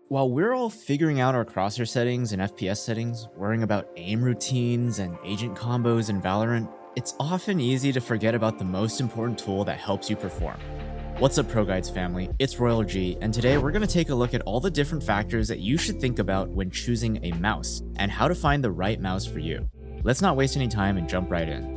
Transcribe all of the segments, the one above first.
While we're all figuring out our crosshair settings and FPS settings, worrying about aim routines and agent combos in Valorant, it's often easy to forget about the most important tool that helps you perform. What's up, ProGuides family? It's Royal G, and today we're going to take a look at all the different factors that you should think about when choosing a mouse, and how to find the right mouse for you. Let's not waste any time and jump right in.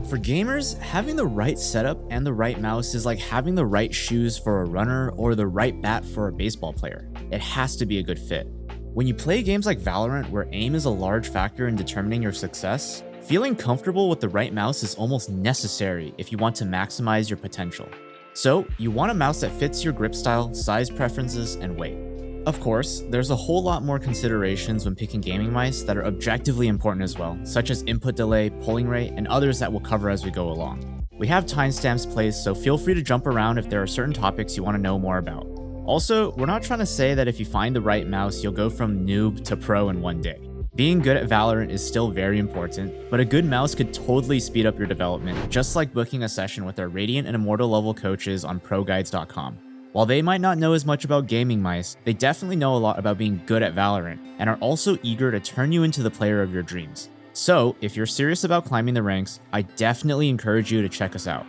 For gamers, having the right setup and the right mouse is like having the right shoes for a runner or the right bat for a baseball player. It has to be a good fit. When you play games like Valorant, where aim is a large factor in determining your success, feeling comfortable with the right mouse is almost necessary if you want to maximize your potential. So, you want a mouse that fits your grip style, size preferences, and weight. Of course, there's a whole lot more considerations when picking gaming mice that are objectively important as well, such as input delay, polling rate, and others that we'll cover as we go along. We have timestamps placed, so feel free to jump around if there are certain topics you want to know more about. Also, we're not trying to say that if you find the right mouse, you'll go from noob to pro in one day. Being good at Valorant is still very important, but a good mouse could totally speed up your development, just like booking a session with our Radiant and Immortal level coaches on ProGuides.com. While they might not know as much about gaming mice, they definitely know a lot about being good at Valorant, and are also eager to turn you into the player of your dreams. So, if you're serious about climbing the ranks, I definitely encourage you to check us out.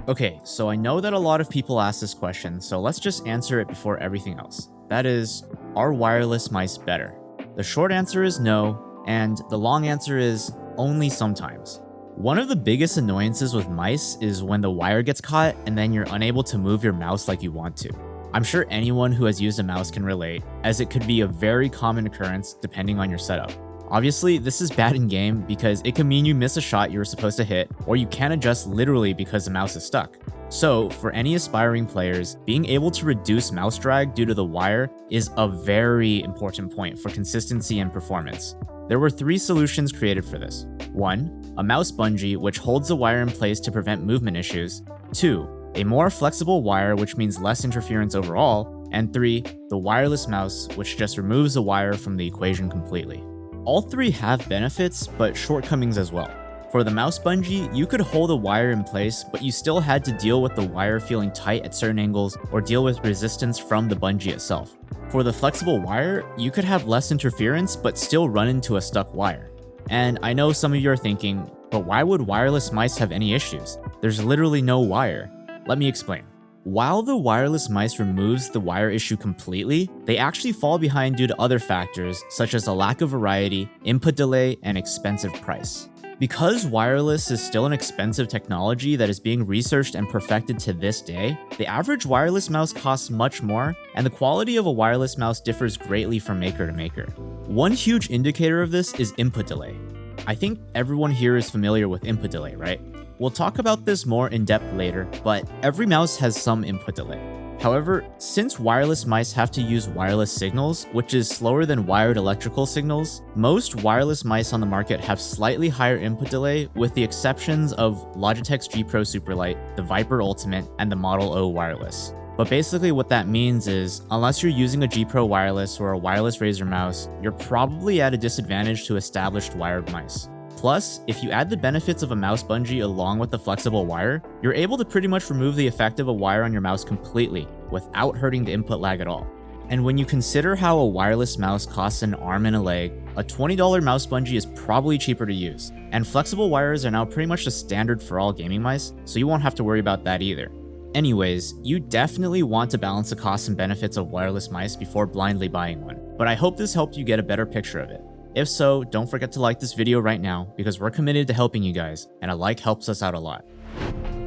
Okay, so I know that a lot of people ask this question, so let's just answer it before everything else. That is, are wireless mice better? The short answer is no, and the long answer is only sometimes. One of the biggest annoyances with mice is when the wire gets caught and then you're unable to move your mouse like you want to. I'm sure anyone who has used a mouse can relate, as it could be a very common occurrence depending on your setup. Obviously, this is bad in game because it can mean you miss a shot you were supposed to hit, or you can't adjust literally because the mouse is stuck. So, for any aspiring players, being able to reduce mouse drag due to the wire is a very important point for consistency and performance. There were 3 solutions created for this. 1. A mouse bungee, which holds the wire in place to prevent movement issues. 2. A more flexible wire, which means less interference overall. And 3. The wireless mouse, which just removes the wire from the equation completely. All 3 have benefits, but shortcomings as well. For the mouse bungee, you could hold a wire in place, but you still had to deal with the wire feeling tight at certain angles or deal with resistance from the bungee itself. For the flexible wire, you could have less interference, but still run into a stuck wire. And I know some of you are thinking, but why would wireless mice have any issues? There's literally no wire. Let me explain. While the wireless mice removes the wire issue completely, they actually fall behind due to other factors such as a lack of variety, input delay, and expensive price. Because wireless is still an expensive technology that is being researched and perfected to this day, the average wireless mouse costs much more, and the quality of a wireless mouse differs greatly from maker to maker. One huge indicator of this is input delay. I think everyone here is familiar with input delay, right? We'll talk about this more in depth later, but every mouse has some input delay. However, since wireless mice have to use wireless signals, which is slower than wired electrical signals, most wireless mice on the market have slightly higher input delay, with the exceptions of Logitech's G Pro Superlight, the Viper Ultimate, and the Model O wireless. But basically what that means is, unless you're using a G Pro wireless or a wireless Razer mouse, you're probably at a disadvantage to established wired mice. Plus, if you add the benefits of a mouse bungee along with the flexible wire, you're able to pretty much remove the effect of a wire on your mouse completely, without hurting the input lag at all. And when you consider how a wireless mouse costs an arm and a leg, a $20 mouse bungee is probably cheaper to use. And flexible wires are now pretty much the standard for all gaming mice, so you won't have to worry about that either. Anyways, you definitely want to balance the costs and benefits of wireless mice before blindly buying one, but I hope this helped you get a better picture of it. If so, don't forget to like this video right now, because we're committed to helping you guys, and a like helps us out a lot.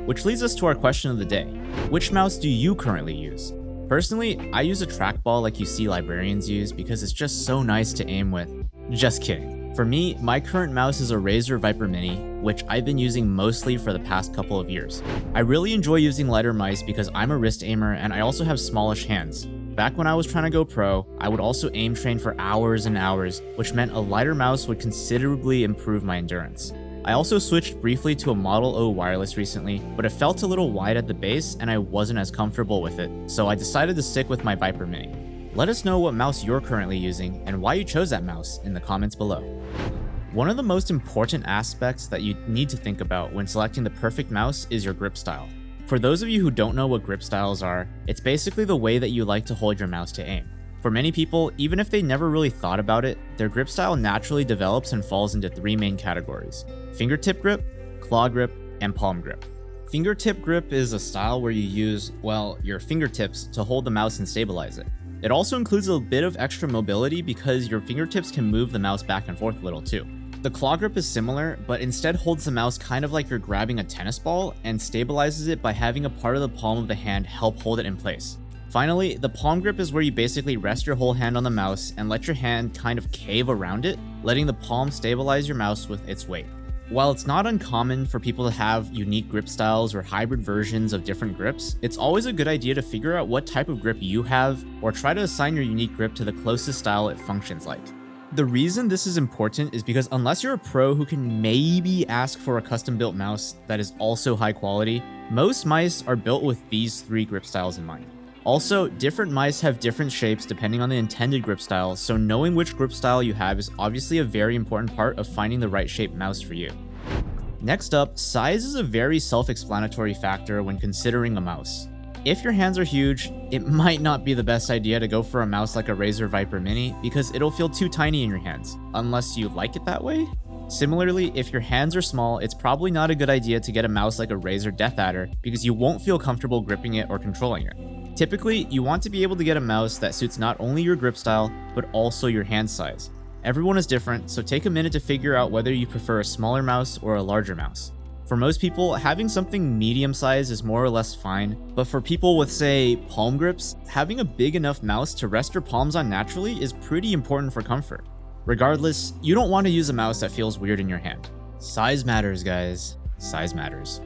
Which leads us to our question of the day. Which mouse do you currently use? Personally, I use a trackball like you see librarians use because it's just so nice to aim with. Just kidding. For me, my current mouse is a Razer Viper Mini, which I've been using mostly for the past couple of years. I really enjoy using lighter mice because I'm a wrist aimer and I also have smallish hands. Back when I was trying to go pro, I would also aim train for hours and hours, which meant a lighter mouse would considerably improve my endurance. I also switched briefly to a Model O wireless recently, but it felt a little wide at the base and I wasn't as comfortable with it, so I decided to stick with my Viper Mini. Let us know what mouse you're currently using and why you chose that mouse in the comments below. One of the most important aspects that you need to think about when selecting the perfect mouse is your grip style. For those of you who don't know what grip styles are, it's basically the way that you like to hold your mouse to aim. For many people, even if they never really thought about it, their grip style naturally develops and falls into three main categories: fingertip grip, claw grip, and palm grip. Fingertip grip is a style where you use, well, your fingertips to hold the mouse and stabilize it. It also includes a bit of extra mobility because your fingertips can move the mouse back and forth a little too. The claw grip is similar, but instead holds the mouse kind of like you're grabbing a tennis ball and stabilizes it by having a part of the palm of the hand help hold it in place. Finally, the palm grip is where you basically rest your whole hand on the mouse and let your hand kind of cave around it, letting the palm stabilize your mouse with its weight. While it's not uncommon for people to have unique grip styles or hybrid versions of different grips, it's always a good idea to figure out what type of grip you have or try to assign your unique grip to the closest style it functions like. The reason this is important is because unless you're a pro who can maybe ask for a custom-built mouse that is also high quality, most mice are built with these three grip styles in mind. Also, different mice have different shapes depending on the intended grip style, so knowing which grip style you have is obviously a very important part of finding the right shaped mouse for you. Next up, size is a very self-explanatory factor when considering a mouse. If your hands are huge, it might not be the best idea to go for a mouse like a Razer Viper Mini because it'll feel too tiny in your hands, unless you like it that way. Similarly, if your hands are small, it's probably not a good idea to get a mouse like a Razer Death Adder because you won't feel comfortable gripping it or controlling it. Typically, you want to be able to get a mouse that suits not only your grip style, but also your hand size. Everyone is different, so take a minute to figure out whether you prefer a smaller mouse or a larger mouse. For most people, having something medium size is more or less fine, but for people with, say, palm grips, having a big enough mouse to rest your palms on naturally is pretty important for comfort. Regardless, you don't want to use a mouse that feels weird in your hand. Size matters, guys. Size matters.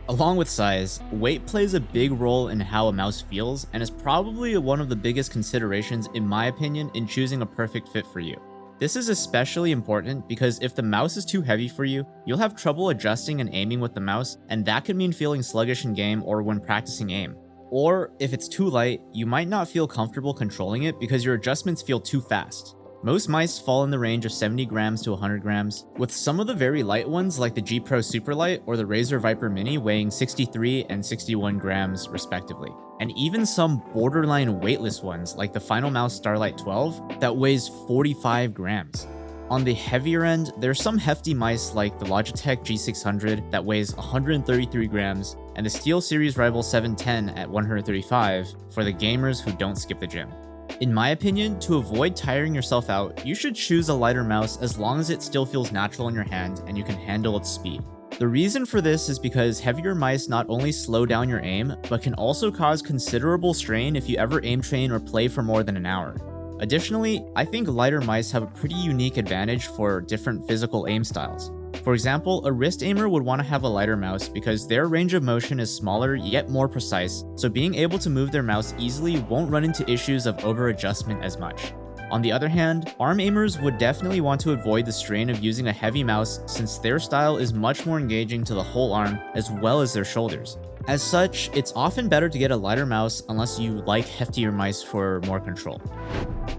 Along with size, weight plays a big role in how a mouse feels and is probably one of the biggest considerations, in my opinion, in choosing a perfect fit for you. This is especially important because if the mouse is too heavy for you, you'll have trouble adjusting and aiming with the mouse, and that could mean feeling sluggish in game or when practicing aim. Or if it's too light, you might not feel comfortable controlling it because your adjustments feel too fast. Most mice fall in the range of 70 grams to 100 grams, with some of the very light ones like the G Pro Superlight or the Razer Viper Mini weighing 63 and 61 grams respectively, and even some borderline weightless ones like the Final Mouse Starlight 12 that weighs 45 grams. On the heavier end, there's some hefty mice like the Logitech G600 that weighs 133 grams and the SteelSeries Rival 710 at 135 for the gamers who don't skip the gym. In my opinion, to avoid tiring yourself out, you should choose a lighter mouse as long as it still feels natural in your hand and you can handle its speed. The reason for this is because heavier mice not only slow down your aim, but can also cause considerable strain if you ever aim train or play for more than an hour. Additionally, I think lighter mice have a pretty unique advantage for different physical aim styles. For example, a wrist aimer would want to have a lighter mouse because their range of motion is smaller yet more precise, so being able to move their mouse easily won't run into issues of over-adjustment as much. On the other hand, arm aimers would definitely want to avoid the strain of using a heavy mouse since their style is much more engaging to the whole arm as well as their shoulders. As such, it's often better to get a lighter mouse unless you like heftier mice for more control.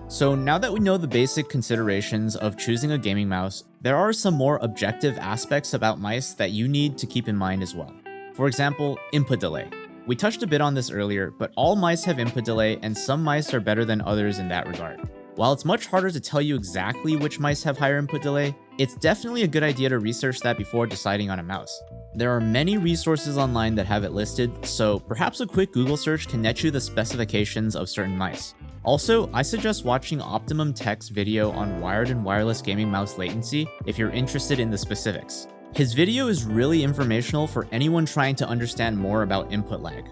So now that we know the basic considerations of choosing a gaming mouse, there are some more objective aspects about mice that you need to keep in mind as well. For example, input delay. We touched a bit on this earlier, but all mice have input delay and some mice are better than others in that regard. While it's much harder to tell you exactly which mice have higher input delay, it's definitely a good idea to research that before deciding on a mouse. There are many resources online that have it listed, so perhaps a quick Google search can net you the specifications of certain mice. Also, I suggest watching Optimum Tech's video on wired and wireless gaming mouse latency if you're interested in the specifics. His video is really informational for anyone trying to understand more about input lag.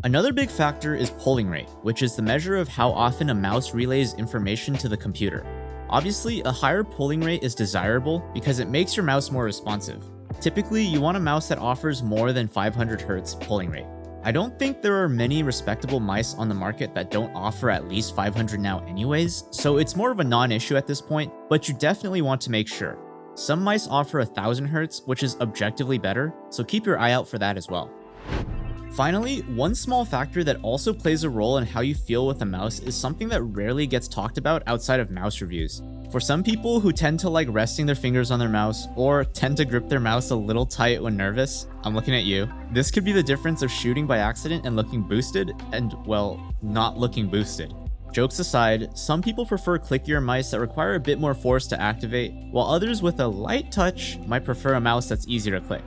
Another big factor is polling rate, which is the measure of how often a mouse relays information to the computer. Obviously, a higher polling rate is desirable because it makes your mouse more responsive. Typically, you want a mouse that offers more than 500 Hz polling rate. I don't think there are many respectable mice on the market that don't offer at least 500 now anyways, so it's more of a non-issue at this point, but you definitely want to make sure. Some mice offer 1000 Hz, which is objectively better, so keep your eye out for that as well. Finally, one small factor that also plays a role in how you feel with a mouse is something that rarely gets talked about outside of mouse reviews. For some people who tend to like resting their fingers on their mouse or tend to grip their mouse a little tight when nervous, I'm looking at you, this could be the difference of shooting by accident and looking boosted and, well, not looking boosted. Jokes aside, some people prefer clickier mice that require a bit more force to activate, while others with a light touch might prefer a mouse that's easier to click.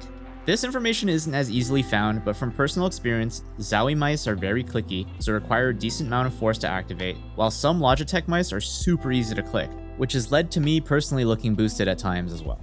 This information isn't as easily found, but from personal experience, Zowie mice are very clicky, so require a decent amount of force to activate, while some Logitech mice are super easy to click, which has led to me personally looking boosted at times as well.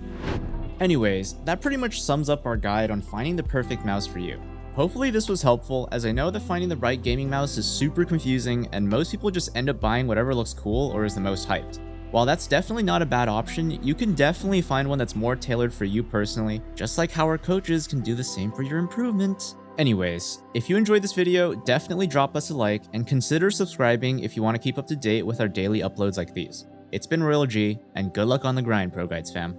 Anyways, that pretty much sums up our guide on finding the perfect mouse for you. Hopefully this was helpful, as I know that finding the right gaming mouse is super confusing and most people just end up buying whatever looks cool or is the most hyped. While that's definitely not a bad option, you can definitely find one that's more tailored for you personally, just like how our coaches can do the same for your improvement. Anyways, if you enjoyed this video, definitely drop us a like and consider subscribing if you want to keep up to date with our daily uploads like these. It's been Royal G, and good luck on the grind, ProGuides fam.